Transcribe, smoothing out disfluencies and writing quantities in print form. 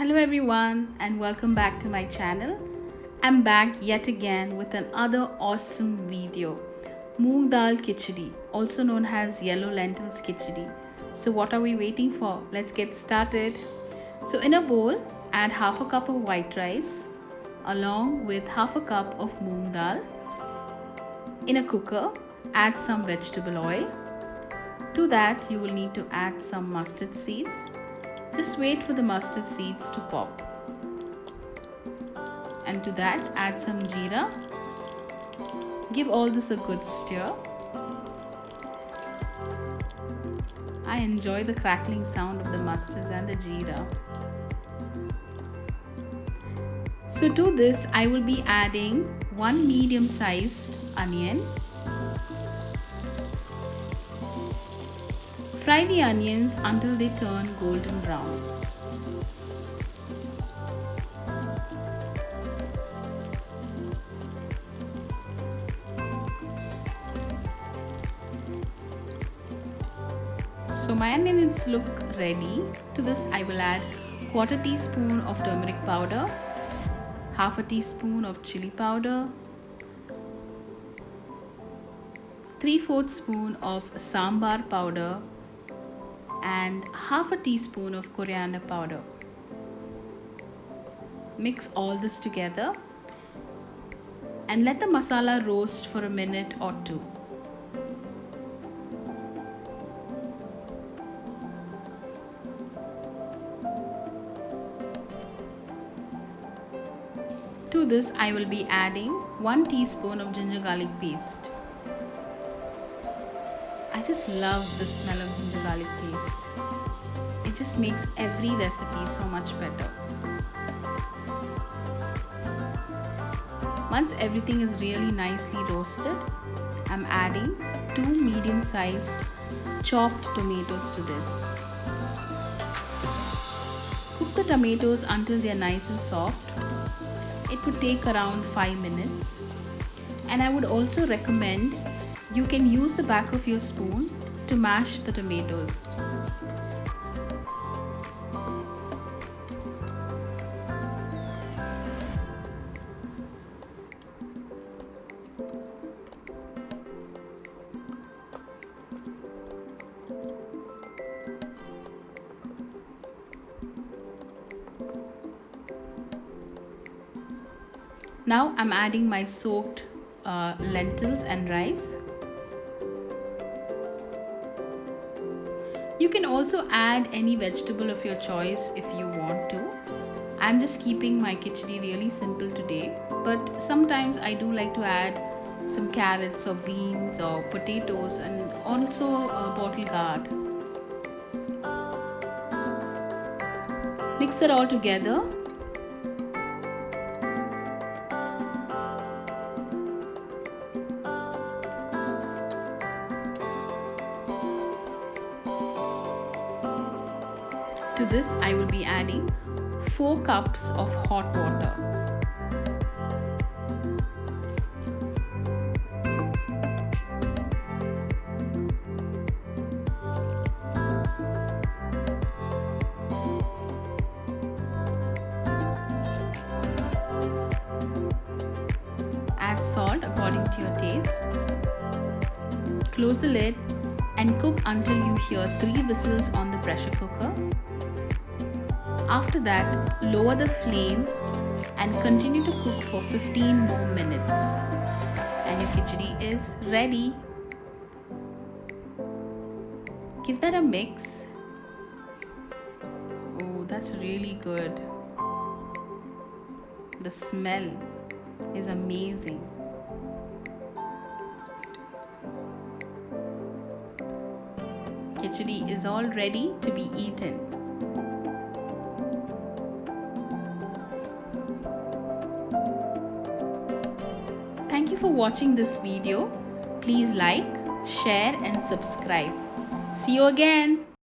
Hello everyone and welcome back to my channel. I'm back yet again with another awesome video. Moong dal khichdi, also known as yellow lentils khichdi. So what are we waiting for? Let's get started. So in a bowl, add half a cup of white rice along with half a cup of moong dal. In a cooker, add some vegetable oil. To that, you will need to add some mustard seeds. Just wait for the mustard seeds to pop. And to that, add some jeera. Give all this a good stir. I enjoy the crackling sound of the mustards and the jeera. So to this, I will be adding one medium-sized onion. Fry the onions until they turn golden brown. So my onions look ready. To this I will add 1/4 teaspoon of turmeric powder, 1/2 teaspoon of chilli powder, 3/4 spoon of sambar powder, and 1/2 teaspoon of coriander powder. Mix all this together and let the masala roast for a minute or two. To this I will be adding 1 teaspoon of ginger garlic paste. I just love the smell of ginger garlic paste. It just makes every recipe so much better. Once everything is really nicely roasted, I'm adding 2 medium-sized chopped tomatoes to this. Cook the tomatoes until they are nice and soft. It would take around 5 minutes. And I would also recommend you can use the back of your spoon to mash the tomatoes. Now I'm adding my soaked lentils and rice. You can also add any vegetable of your choice if you want to. I'm just keeping my khichdi really simple today, but sometimes I do like to add some carrots or beans or potatoes and also bottle gourd. Mix it all together. To this I will be adding 4 cups of hot water. Add salt according to your taste. Close the lid and cook until you hear 3 whistles on the pressure cooker. After that, lower the flame and continue to cook for 15 more minutes. And your khichdi is ready. Give that a mix. Oh, that's really good. The smell is amazing. Khichdi is all ready to be eaten. Thank you for watching this video. Please like, share and subscribe. See you again.